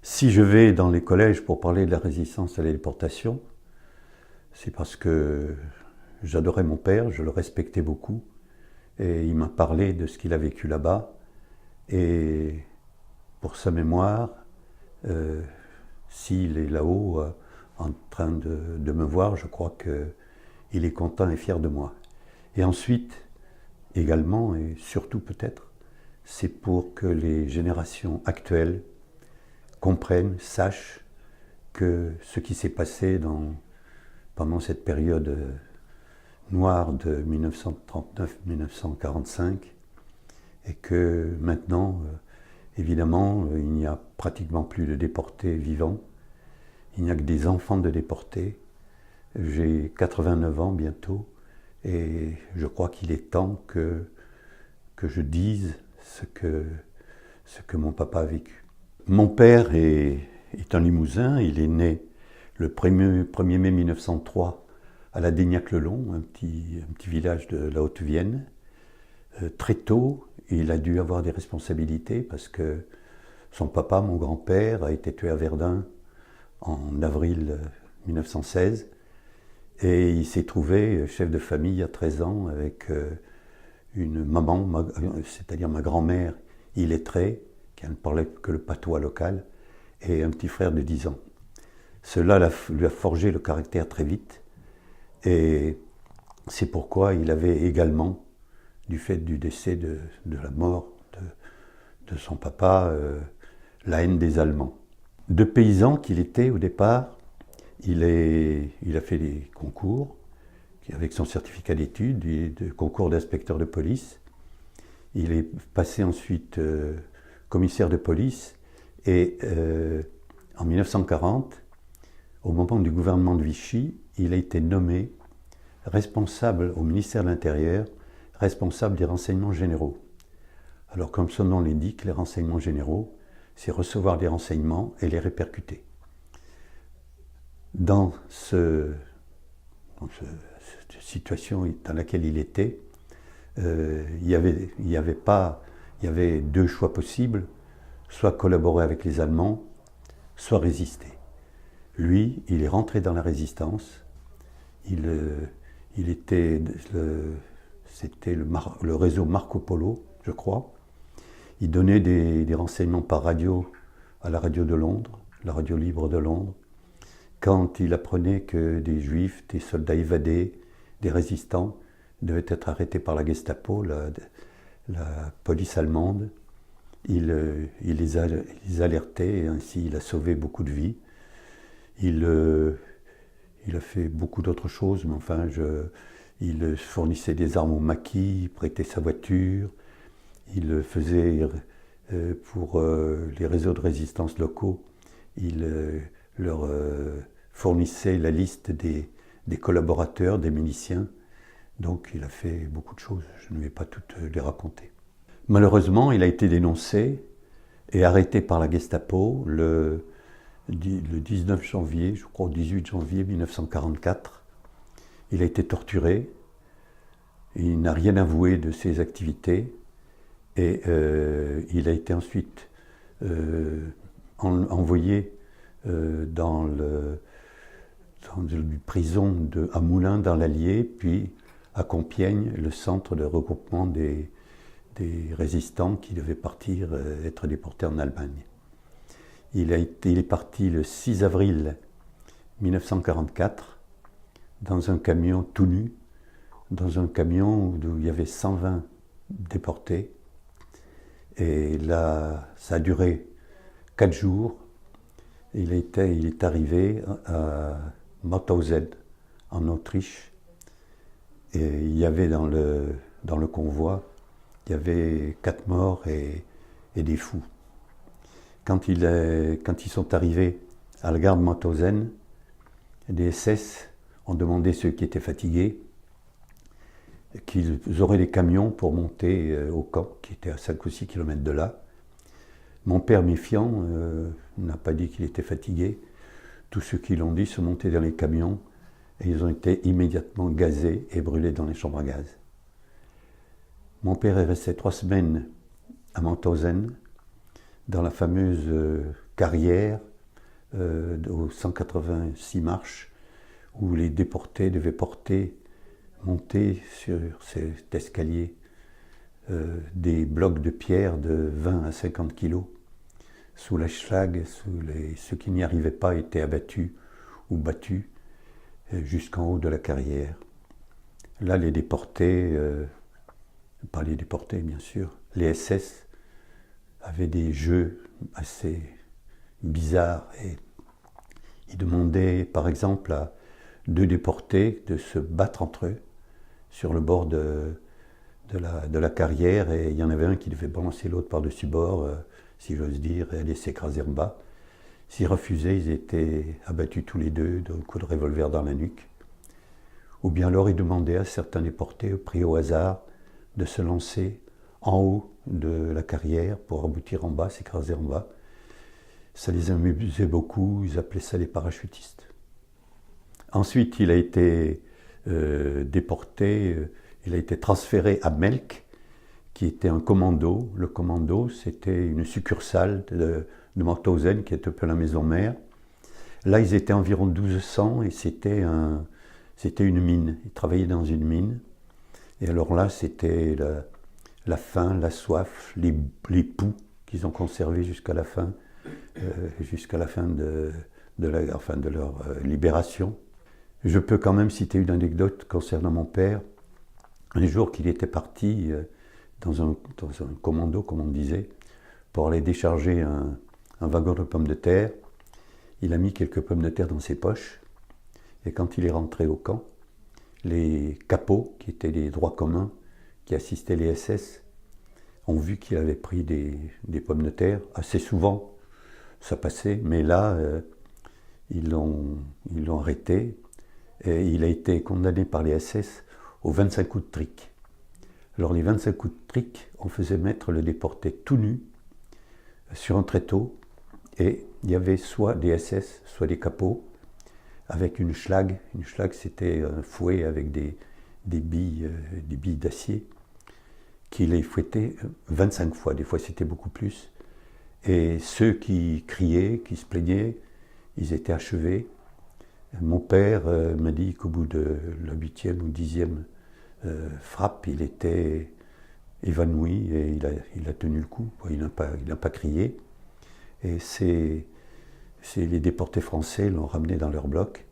Si je vais dans les collèges pour parler de la résistance à la déportation, c'est parce que j'adorais mon père, je le respectais beaucoup, et il m'a parlé de ce qu'il a vécu là-bas. Et pour sa mémoire, euh, s'il est là-haut en train de me voir, je crois qu'il est content et fier de moi. Et ensuite, également, et surtout peut-être, c'est pour que les générations actuelles comprennent, sachent que ce qui s'est passé pendant cette période noire de 1939-1945 et que maintenant, évidemment, il n'y a pratiquement plus de déportés vivants, il n'y a que des enfants de déportés. J'ai 89 ans bientôt et je crois qu'il est temps que je dise ce que mon papa a vécu. Mon père est un Limousin, il est né le 1er mai 1903 à la Daignac-le-Long, un petit village de la Haute-Vienne. Très tôt, il a dû avoir des responsabilités parce que son papa, mon grand-père, a été tué à Verdun en avril 1916 et il s'est trouvé chef de famille à 13 ans avec une maman, c'est-à-dire ma grand-mère illettrée, qui ne parlait que le patois local, et un petit frère de 10 ans. Cela lui a forgé le caractère très vite, et c'est pourquoi il avait également, du fait du décès de la mort de son papa, la haine des Allemands. De paysan qu'il était au départ, il a fait des concours, avec son certificat d'études, de concours d'inspecteur de police. Il est passé ensuite commissaire de police et en 1940, au moment du gouvernement de Vichy, il a été nommé responsable au ministère de l'Intérieur, responsable des renseignements généraux. Alors comme son nom l'indique, les renseignements généraux, c'est recevoir des renseignements et les répercuter. Dans cette situation dans laquelle il était, il y avait deux choix possibles, soit collaborer avec les Allemands, soit résister. Lui, il est rentré dans la résistance, c'était le réseau Marco Polo, je crois. Il donnait des renseignements par radio à la radio de Londres, la radio libre de Londres. Quand il apprenait que des Juifs, des soldats évadés, des résistants devaient être arrêtés par la Gestapo, la police allemande, il les alertait et ainsi il a sauvé beaucoup de vies. Il a fait beaucoup d'autres choses, mais enfin, il fournissait des armes aux maquis, il prêtait sa voiture, il faisait pour les réseaux de résistance locaux, il leur fournissait la liste des collaborateurs, des miliciens. Donc il a fait beaucoup de choses, je ne vais pas toutes les raconter. Malheureusement, il a été dénoncé et arrêté par la Gestapo le 19 janvier, je crois au 18 janvier 1944. Il a été torturé, il n'a rien avoué de ses activités et il a été ensuite envoyé dans une prison à Moulins dans l'Allier, puis à Compiègne, le centre de regroupement des résistants qui devaient partir, être déportés en Allemagne. Il est parti le 6 avril 1944 dans un camion tout nu, dans un camion où il y avait 120 déportés. Et là, ça a duré 4 jours. Il est arrivé à Mauthausen, en Autriche. Et il y avait dans le convoi, il y avait 4 morts et des fous. Quand ils sont arrivés à la gare de Mauthausen, les SS ont demandé ceux qui étaient fatigués qu'ils auraient des camions pour monter au camp, qui était à 5 ou 6 km de là. Mon père, méfiant, n'a pas dit qu'il était fatigué. Tous ceux qui l'ont dit sont montés dans les camions et ils ont été immédiatement gazés et brûlés dans les chambres à gaz. Mon père est resté 3 semaines à Mauthausen, dans la fameuse carrière aux 186 marches, où les déportés devaient monter sur cet escalier des blocs de pierre de 20 à 50 kilos. Sous la schlag, ceux qui n'y arrivaient pas étaient abattus ou battus jusqu'en haut de la carrière. Là, les déportés, pas les déportés bien sûr, les SS avaient des jeux assez bizarres et ils demandaient par exemple à 2 déportés de se battre entre eux sur le bord de la carrière, et il y en avait un qui devait balancer l'autre par-dessus bord, si j'ose dire, et aller s'écraser en bas. S'ils refusaient, ils étaient abattus tous les deux d'un coup de revolver dans la nuque. Ou bien alors ils demandaient à certains déportés, pris au hasard, de se lancer en haut de la carrière pour aboutir en bas, s'écraser en bas. Ça les amusait beaucoup, ils appelaient ça les parachutistes. Ensuite, il a été déporté, il a été transféré à Melk, qui était un commando. Le commando, c'était une succursale de Mauthausen, qui est un peu la maison mère. Là, ils étaient environ 1200 et c'était une mine. Ils travaillaient dans une mine. Et alors là, c'était la faim, la soif, les poux qu'ils ont conservés jusqu'à la fin de leur libération. Je peux quand même citer une anecdote concernant mon père. Un jour qu'il était parti dans un commando, comme on disait, pour aller décharger un wagon de pommes de terre, il a mis quelques pommes de terre dans ses poches. Et quand il est rentré au camp, les capots, qui étaient les droits communs, qui assistaient les SS, ont vu qu'il avait pris des pommes de terre. Assez souvent, ça passait, mais là, ils l'ont arrêté. Et il a été condamné par les SS aux 25 coups de trique. Alors les 25 coups de trique, on faisait mettre le déporté tout nu sur un tréteau, et il y avait soit des SS, soit des capots, avec une schlag. Une schlag, c'était un fouet avec des billes d'acier, qui les fouettaient 25 fois, des fois c'était beaucoup plus. Et ceux qui criaient, qui se plaignaient, ils étaient achevés. Mon père m'a dit qu'au bout de la 8e ou 10e frappe, il était évanoui et il a tenu le coup. Il n'a pas crié. Et les déportés français l'ont ramené dans leur bloc.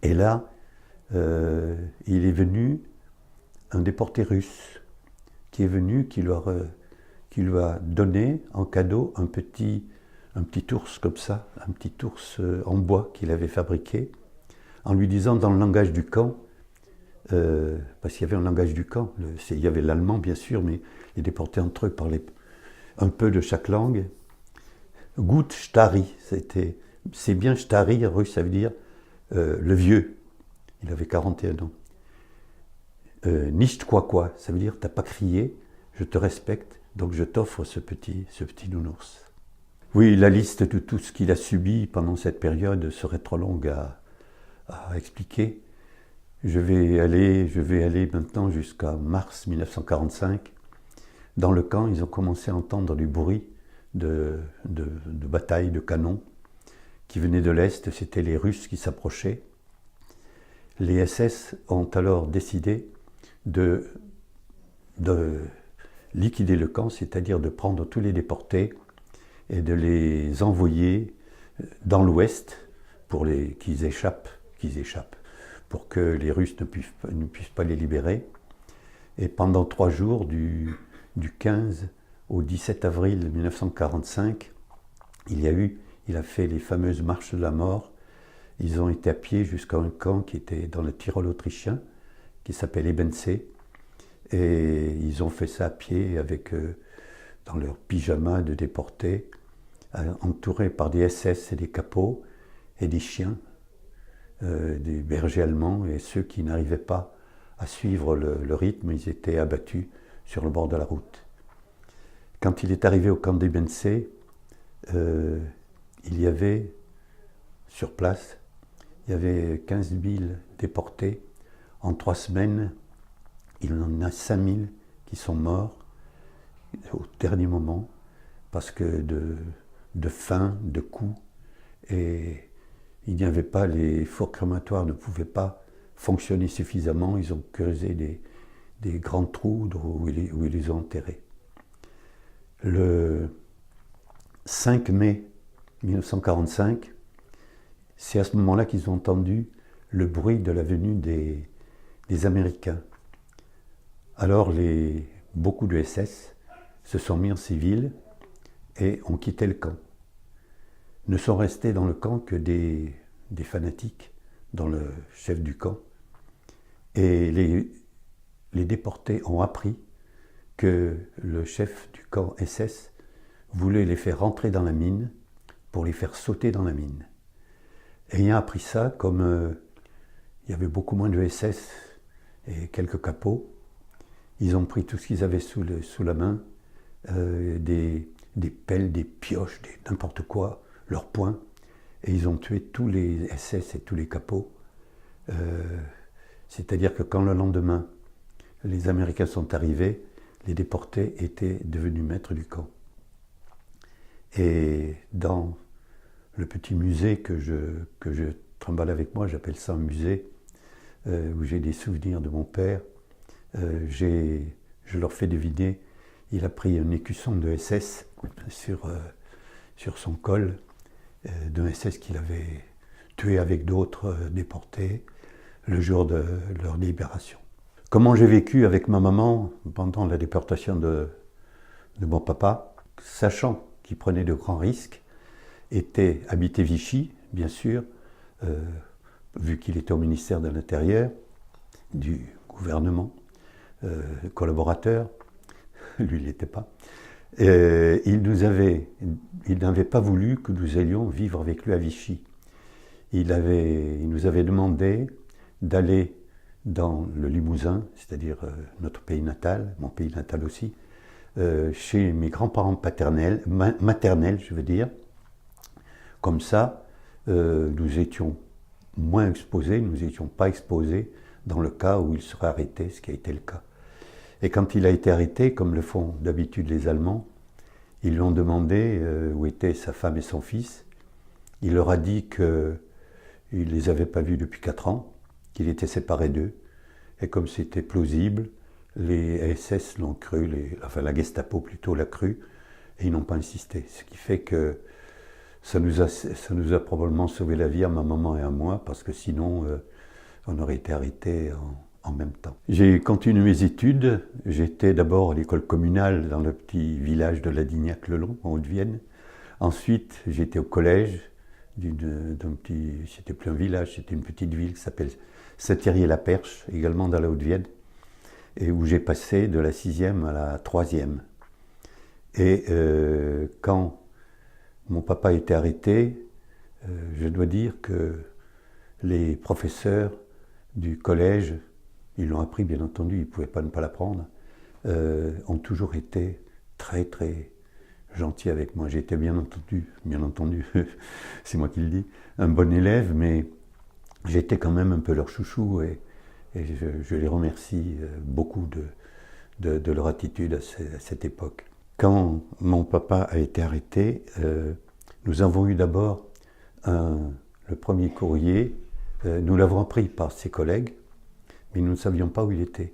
Et là, il est venu un déporté russe qui est venu, qui lui a donné en cadeau un petit ours comme ça, un petit ours en bois qu'il avait fabriqué, en lui disant dans le langage du camp, parce qu'il y avait un langage du camp, il y avait l'allemand bien sûr, mais les déportés entre eux parlaient un peu de chaque langue. Gut Stari, c'est bien Stari, russe, ça veut dire le vieux. Il avait 41 ans. Nicht quoi, ça veut dire t'as pas crié, je te respecte, donc je t'offre ce petit nounours. Oui, la liste de tout ce qu'il a subi pendant cette période serait trop longue à expliquer. Je vais aller maintenant jusqu'à mars 1945. Dans le camp, ils ont commencé à entendre du bruit de batailles, de canons qui venaient de l'Est. C'était les Russes qui s'approchaient. Les SS ont alors décidé de liquider le camp, c'est-à-dire de prendre tous les déportés et de les envoyer dans l'Ouest pour qu'ils échappent, pour que les Russes ne puissent pas les libérer. Et pendant 3 jours, du 15 au 17 avril 1945, il a fait les fameuses marches de la mort. Ils ont été à pied jusqu'à un camp qui était dans le Tyrol autrichien, qui s'appelle Ebensee. Et ils ont fait ça à pied dans leur pyjama de déportés, entourés par des SS et des capots et des chiens, des bergers allemands. Et ceux qui n'arrivaient pas à suivre le rythme, ils étaient abattus sur le bord de la route. Quand il est arrivé au camp d'Ebensee, il y avait, sur place, il y avait 15 000 déportés. En 3 semaines, il en a 5 000 qui sont morts au dernier moment parce que de faim, de coups, et il n'y avait pas, les fours crématoires ne pouvaient pas fonctionner suffisamment, ils ont creusé des grands trous où ils les ont enterrés. Le 5 mai 1945, c'est à ce moment-là qu'ils ont entendu le bruit de la venue des Américains. Alors beaucoup de SS se sont mis en civil et ont quitté le camp. Ne sont restés dans le camp que des fanatiques, dont le chef du camp. Et les déportés ont appris que le chef du camp SS voulait les faire rentrer dans la mine pour les faire sauter dans la mine. Ayant appris ça, comme il y avait beaucoup moins de SS et quelques capots, ils ont pris tout ce qu'ils avaient sous la main, des pelles, des pioches, n'importe quoi, leurs poings, et ils ont tué tous les SS et tous les capots. C'est-à-dire que quand le lendemain, les Américains sont arrivés, les déportés étaient devenus maîtres du camp. Et dans le petit musée que je trimballe avec moi, j'appelle ça un musée, où j'ai des souvenirs de mon père, je leur fais deviner, il a pris un écusson de SS sur son col, d'un SS qu'il avait tué avec d'autres déportés le jour de leur libération. Comment j'ai vécu avec ma maman pendant la déportation de mon papa, sachant qu'il prenait de grands risques, était habité Vichy, bien sûr, vu qu'il était au ministère de l'Intérieur, du gouvernement, collaborateur, lui il l'était pas. Il n'avait pas voulu que nous allions vivre avec lui à Vichy. Il nous avait demandé d'aller dans le Limousin, c'est-à-dire notre pays natal, mon pays natal aussi, chez mes grands-parents maternels, je veux dire. Comme ça, nous étions moins exposés, nous n'étions pas exposés dans le cas où il serait arrêté, ce qui a été le cas. Et quand il a été arrêté, comme le font d'habitude les Allemands, ils lui ont demandé où étaient sa femme et son fils. Il leur a dit qu'il ne les avait pas vus depuis 4 ans, qu'il était séparé d'eux. Et comme c'était plausible, les SS l'ont cru, la Gestapo plutôt l'a cru, et ils n'ont pas insisté. Ce qui fait que ça nous a probablement sauvé la vie à ma maman et à moi, parce que sinon, on aurait été arrêtés en même temps. J'ai continué mes études. J'étais d'abord à l'école communale dans le petit village de Ladignac-le-Long, en Haute-Vienne. Ensuite, j'étais au collège c'était plus un village, c'était une petite ville qui s'appelle Saint-Thierry-la-Perche, également dans la Haute-Vienne, et où j'ai passé de la 6e à la 3e. Et quand mon papa a été arrêté, je dois dire que les professeurs du collège, ils l'ont appris bien entendu, ils ne pouvaient pas ne pas l'apprendre, ont toujours été très très gentils avec moi. J'étais bien entendu, c'est moi qui le dis, un bon élève, mais j'étais quand même un peu leur chouchou et je les remercie beaucoup de leur attitude à cette époque. Quand mon papa a été arrêté, nous avons eu d'abord le premier courrier, nous l'avons appris par ses collègues, mais nous ne savions pas où il était.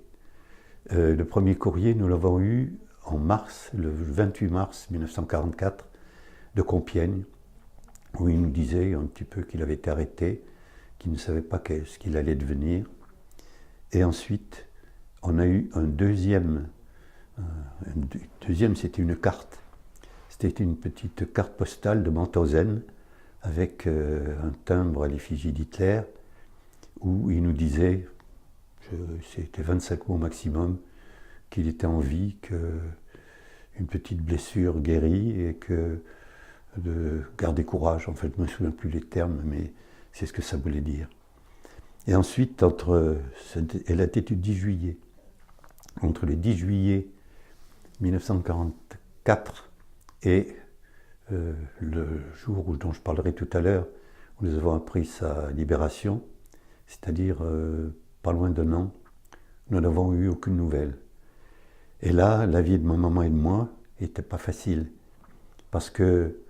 Le premier courrier, nous l'avons eu en mars, le 28 mars 1944, de Compiègne, où il nous disait un petit peu qu'il avait été arrêté, qu'il ne savait pas ce qu'il allait devenir. Et ensuite, on a eu un deuxième, c'était une carte. C'était une petite carte postale de Mauthausen, avec un timbre à l'effigie d'Hitler, où il nous disait, c'était 25 mots maximum, qu'il était en vie, qu'une petite blessure guérie et que de garder courage. En fait, je ne me souviens plus les termes, mais c'est ce que ça voulait dire. Et ensuite, elle a été du 10 juillet. Entre le 10 juillet 1944 et le jour dont je parlerai tout à l'heure, où nous avons appris sa libération, c'est-à-dire pas loin d'1 an, nous n'avons eu aucune nouvelle. Et là, la vie de ma maman et de moi n'était pas facile. parce que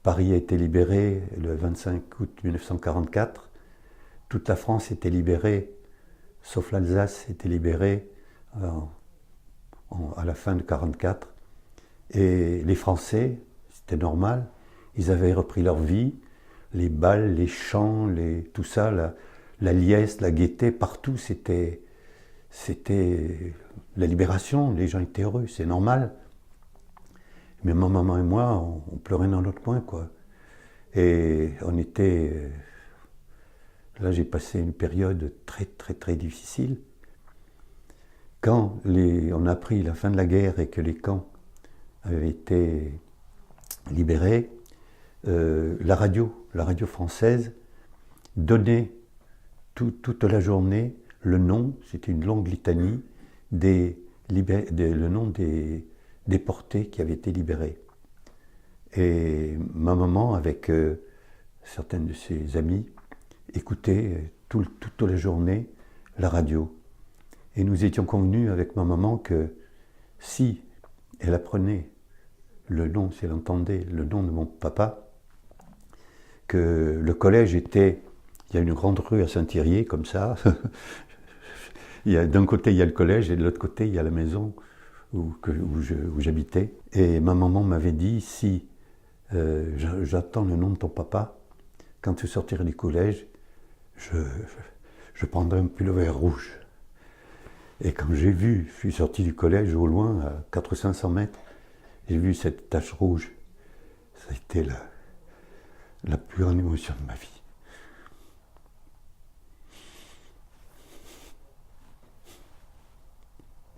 Paris a été libéré le 25 août 1944, toute la France était libérée, sauf l'Alsace était libérée à la fin de 1944. Et les Français, c'était normal, ils avaient repris leur vie, les bals, les chants, tout ça, la liesse, la gaieté, partout, c'était la libération, les gens étaient heureux, c'est normal. Mais ma maman et moi, on pleurait dans notre coin, quoi. Et on était... Là, j'ai passé une période très, très, très difficile. Quand on a appris la fin de la guerre et que les camps avaient été libérés, la radio française donnait toute la journée le nom, c'était une longue litanie, le nom des déportés qui avaient été libérés. Et ma maman, avec certaines de ses amies, écoutait toute la journée la radio. Et nous étions convenus avec ma maman que si elle apprenait le nom, si elle entendait le nom de mon papa, que le collège était... Il y a une grande rue à Saint-Thirier, comme ça. D'un côté, il y a le collège, et de l'autre côté, il y a la maison où j'habitais. Et ma maman m'avait dit, si j'attends le nom de ton papa, quand tu sortiras du collège, je prendrai un pullover rouge. Et quand je suis sorti du collège au loin, à 400 ou 500 mètres, j'ai vu cette tache rouge. Ça a été la plus grande émotion de ma vie.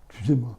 Excusez-moi.